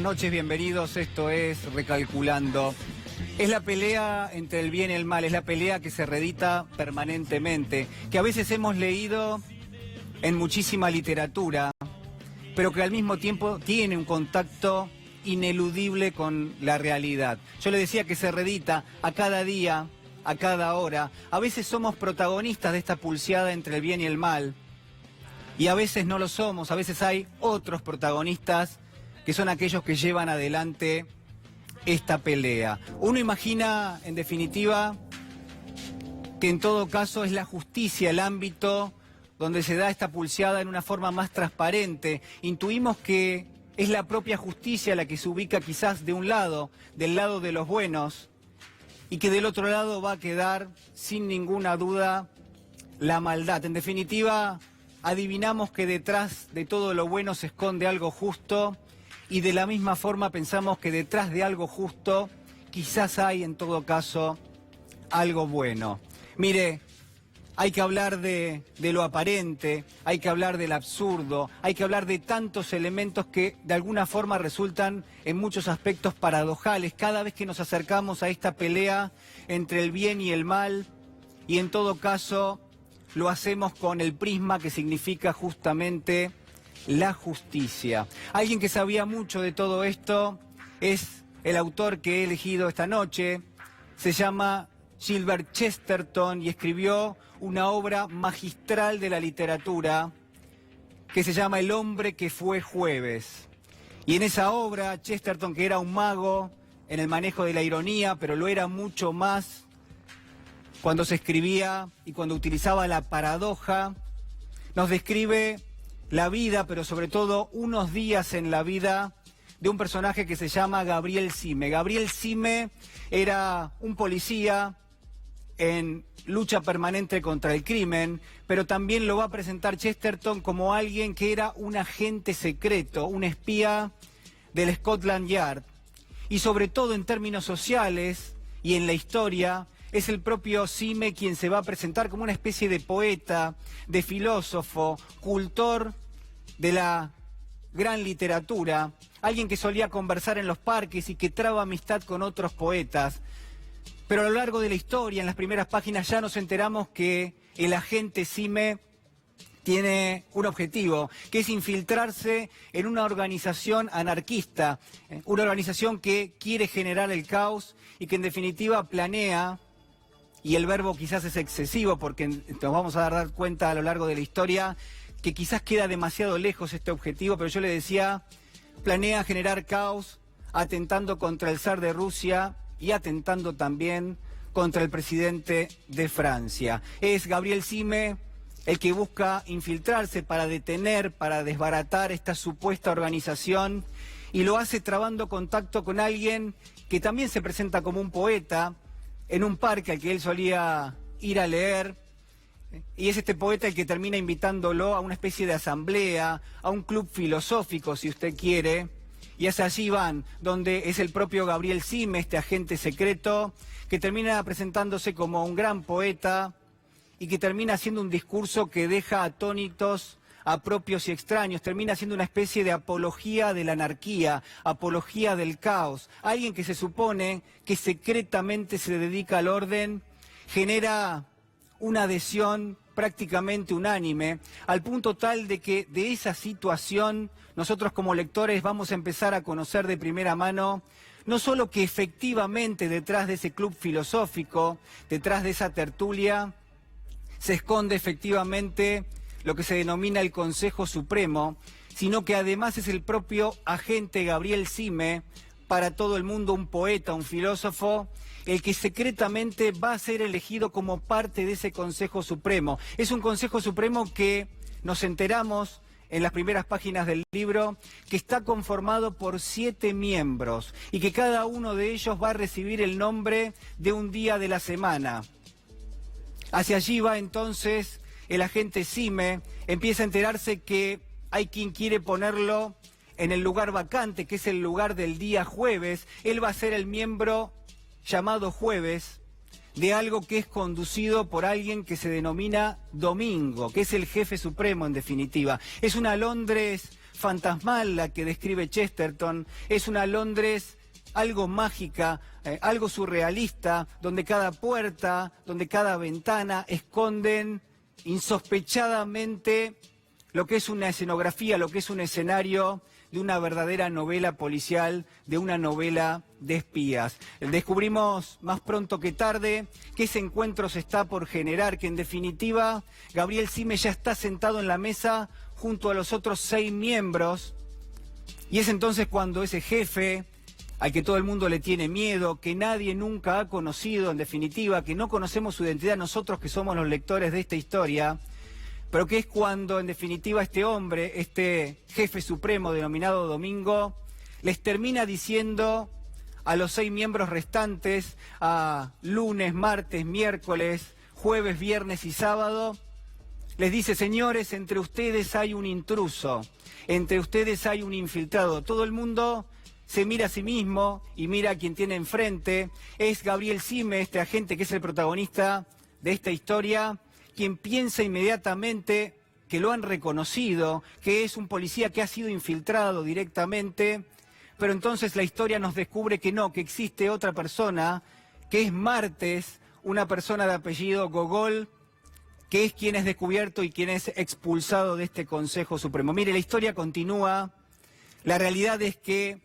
noches, bienvenidos. Esto es Recalculando. Es la pelea entre el bien y el mal, es la pelea que se reedita permanentemente, que a veces hemos leído en muchísima literatura, pero que al mismo tiempo tiene un contacto ineludible con la realidad. Yo le decía que se reedita a cada día, a cada hora. A veces somos protagonistas de esta pulseada entre el bien y el mal, y a veces no lo somos. A veces hay otros protagonistas que son aquellos que llevan adelante esta pelea. Uno imagina, en definitiva, que en todo caso es la justicia el ámbito donde se da esta pulseada en una forma más transparente. Intuimos que es la propia justicia la que se ubica quizás de un lado, del lado de los buenos, y que del otro lado va a quedar, sin ninguna duda, la maldad. En definitiva, adivinamos que detrás de todo lo bueno se esconde algo justo, y de la misma forma pensamos que detrás de algo justo quizás hay en todo caso algo bueno. Mire, hay que hablar de lo aparente, hay que hablar del absurdo, hay que hablar de tantos elementos que de alguna forma resultan en muchos aspectos paradojales cada vez que nos acercamos a esta pelea entre el bien y el mal, y en todo caso lo hacemos con el prisma que significa justamente la justicia. Alguien que sabía mucho de todo esto es el autor que he elegido esta noche. Se llama Gilbert Chesterton y escribió una obra magistral de la literatura que se llama El hombre que fue jueves. Y en esa obra, Chesterton, que era un mago en el manejo de la ironía, pero lo era mucho más cuando se escribía y cuando utilizaba la paradoja, nos describe la vida, pero sobre todo unos días en la vida de un personaje que se llama Gabriel Sime. Gabriel Sime era un policía en lucha permanente contra el crimen, pero también lo va a presentar Chesterton como alguien que era un agente secreto, un espía del Scotland Yard. Y sobre todo en términos sociales y en la historia, es el propio Sime quien se va a presentar como una especie de poeta, de filósofo, cultor de la gran literatura, alguien que solía conversar en los parques y que traba amistad con otros poetas. Pero a lo largo de la historia, en las primeras páginas, ya nos enteramos que el agente Sime tiene un objetivo, que es infiltrarse en una organización anarquista, una organización que quiere generar el caos y que en definitiva planea, y el verbo quizás es excesivo porque nos vamos a dar cuenta a lo largo de la historia que quizás queda demasiado lejos este objetivo, pero yo le decía, planea generar caos atentando contra el zar de Rusia y atentando también contra el presidente de Francia. Es Gabriel Sime el que busca infiltrarse para detener, para desbaratar esta supuesta organización, y lo hace trabando contacto con alguien que también se presenta como un poeta en un parque al que él solía ir a leer, y es este poeta el que termina invitándolo a una especie de asamblea, a un club filosófico, si usted quiere, y es allí van, donde es el propio Gabriel Sime, este agente secreto, que termina presentándose como un gran poeta y que termina haciendo un discurso que deja atónitos a propios y extraños, termina siendo una especie de apología de la anarquía, apología del caos. Alguien que se supone que secretamente se dedica al orden, genera una adhesión prácticamente unánime, al punto tal de que de esa situación nosotros como lectores vamos a empezar a conocer de primera mano no solo que efectivamente detrás de ese club filosófico, detrás de esa tertulia, se esconde efectivamente lo que se denomina el Consejo Supremo, sino que además es el propio agente Gabriel Sime, para todo el mundo un poeta, un filósofo, el que secretamente va a ser elegido como parte de ese Consejo Supremo. Es un Consejo Supremo que nos enteramos en las primeras páginas del libro, que está conformado por 7 miembros y que cada uno de ellos va a recibir el nombre de un día de la semana. Hacia allí va entonces el agente Sime, empieza a enterarse que hay quien quiere ponerlo en el lugar vacante, que es el lugar del día jueves. Él va a ser el miembro llamado Jueves de algo que es conducido por alguien que se denomina Domingo, que es el jefe supremo en definitiva. Es una Londres fantasmal la que describe Chesterton, es una Londres algo mágica, algo surrealista, donde cada puerta, donde cada ventana esconden insospechadamente lo que es una escenografía, lo que es un escenario de una verdadera novela policial, de una novela de espías. Descubrimos más pronto que tarde que ese encuentro se está por generar, que en definitiva Gabriel Simes ya está sentado en la mesa junto a los otros 6 miembros, y es entonces cuando ese jefe, al que todo el mundo le tiene miedo, que nadie nunca ha conocido, en definitiva, que no conocemos su identidad nosotros que somos los lectores de esta historia, pero que es cuando, en definitiva, este hombre, este jefe supremo denominado Domingo, les termina diciendo a los 6 miembros restantes, a lunes, martes, miércoles, jueves, viernes y sábado, les dice: señores, entre ustedes hay un intruso, entre ustedes hay un infiltrado. Todo el mundo se mira a sí mismo y mira a quien tiene enfrente. Es Gabriel Simes, este agente que es el protagonista de esta historia, quien piensa inmediatamente que lo han reconocido, que es un policía que ha sido infiltrado directamente, pero entonces la historia nos descubre que no, que existe otra persona, que es Martes, una persona de apellido Gogol, que es quien es descubierto y quien es expulsado de este Consejo Supremo. Mire, la historia continúa, la realidad es que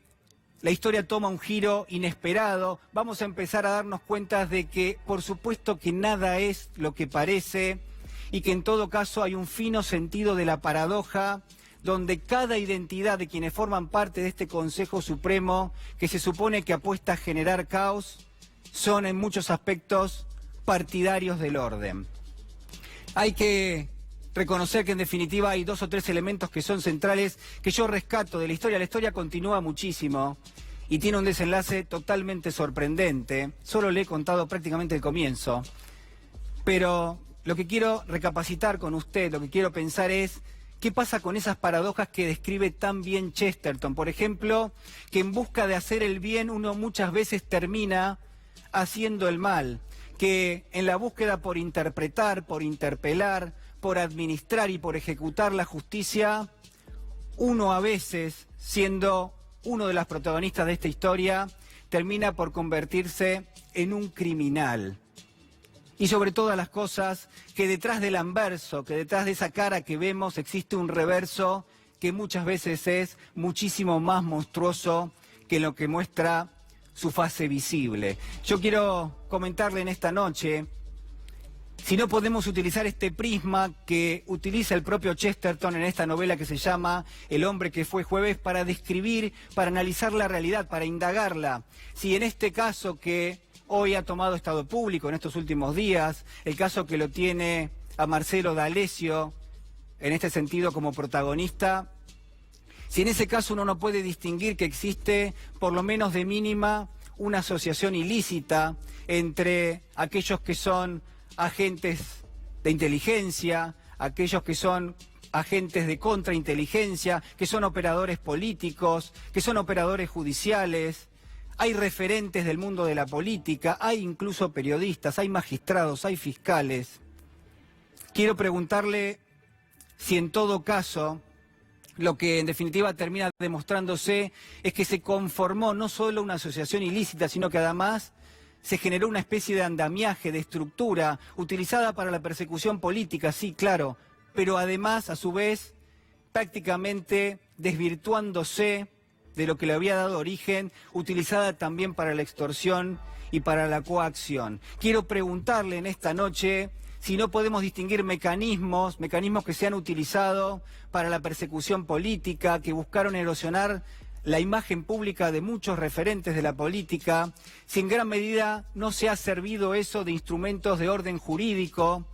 la historia toma un giro inesperado. Vamos a empezar a darnos cuenta de que, por supuesto, que nada es lo que parece y que en todo caso hay un fino sentido de la paradoja, donde cada identidad de quienes forman parte de este Consejo Supremo, que se supone que apuesta a generar caos, son en muchos aspectos partidarios del orden. Hay que reconocer que en definitiva hay 2 o 3 elementos que son centrales, que yo rescato de la historia. La historia continúa muchísimo y tiene un desenlace totalmente sorprendente. Solo le he contado prácticamente el comienzo. Pero lo que quiero recapacitar con usted, lo que quiero pensar es qué pasa con esas paradojas que describe tan bien Chesterton. Por ejemplo, que en busca de hacer el bien uno muchas veces termina haciendo el mal. Que en la búsqueda por interpretar, por interpelar, por administrar y por ejecutar la justicia, uno a veces, siendo uno de los protagonistas de esta historia, termina por convertirse en un criminal. Y sobre todas las cosas, que detrás del anverso, que detrás de esa cara que vemos, existe un reverso que muchas veces es muchísimo más monstruoso que lo que muestra su fase visible. Yo quiero comentarle en esta noche, si no podemos utilizar este prisma que utiliza el propio Chesterton en esta novela que se llama El hombre que fue jueves, para describir, para analizar la realidad, para indagarla. Si en este caso que hoy ha tomado estado público en estos últimos días, el caso que lo tiene a Marcelo D'Alessio, en este sentido como protagonista, si en ese caso uno no puede distinguir que existe, por lo menos de mínima, una asociación ilícita entre aquellos que son agentes de inteligencia, aquellos que son agentes de contrainteligencia, que son operadores políticos, que son operadores judiciales, hay referentes del mundo de la política, hay incluso periodistas, hay magistrados, hay fiscales. Quiero preguntarle si en todo caso lo que en definitiva termina demostrándose es que se conformó no solo una asociación ilícita, sino que además se generó una especie de andamiaje, de estructura, utilizada para la persecución política, sí, claro, pero además, a su vez, prácticamente desvirtuándose de lo que le había dado origen, utilizada también para la extorsión y para la coacción. Quiero preguntarle en esta noche si no podemos distinguir mecanismos que se han utilizado para la persecución política, que buscaron erosionar la imagen pública de muchos referentes de la política, si en gran medida no se ha servido eso de instrumentos de orden jurídico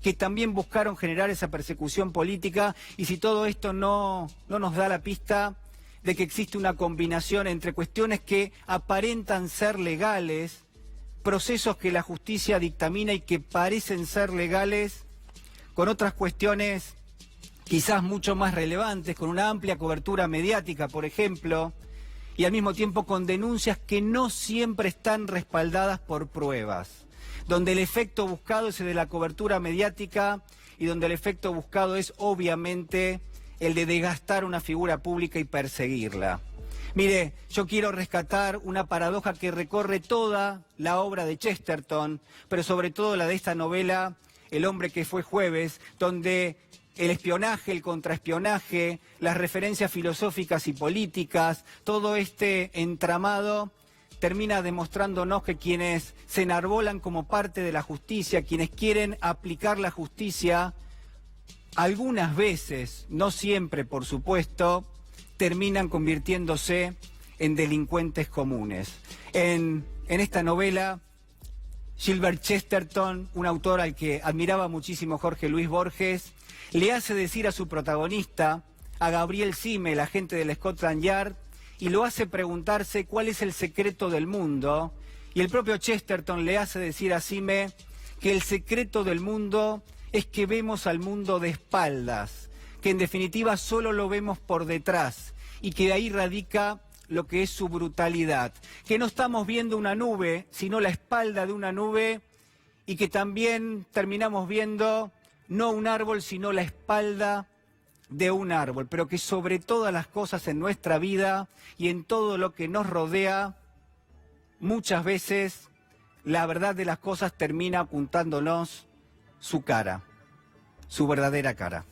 que también buscaron generar esa persecución política, y si todo esto no nos da la pista de que existe una combinación entre cuestiones que aparentan ser legales, procesos que la justicia dictamina y que parecen ser legales, con otras cuestiones quizás mucho más relevantes, con una amplia cobertura mediática, por ejemplo, y al mismo tiempo con denuncias que no siempre están respaldadas por pruebas, donde el efecto buscado es el de la cobertura mediática y donde el efecto buscado es obviamente el de desgastar una figura pública y perseguirla. Mire, yo quiero rescatar una paradoja que recorre toda la obra de Chesterton, pero sobre todo la de esta novela, El hombre que fue jueves, donde el espionaje, el contraespionaje, las referencias filosóficas y políticas, todo este entramado termina demostrándonos que quienes se enarbolan como parte de la justicia, quienes quieren aplicar la justicia, algunas veces, no siempre por supuesto, terminan convirtiéndose en delincuentes comunes. En esta novela, Gilbert Chesterton, un autor al que admiraba muchísimo Jorge Luis Borges, le hace decir a su protagonista, a Gabriel Sime, el agente del Scotland Yard, y lo hace preguntarse cuál es el secreto del mundo, y el propio Chesterton le hace decir a Sime que el secreto del mundo es que vemos al mundo de espaldas, que en definitiva solo lo vemos por detrás y que de ahí radica lo que es su brutalidad, que no estamos viendo una nube, sino la espalda de una nube y que también terminamos viendo no un árbol, sino la espalda de un árbol, pero que sobre todas las cosas en nuestra vida y en todo lo que nos rodea, muchas veces la verdad de las cosas termina apuntándonos su cara, su verdadera cara.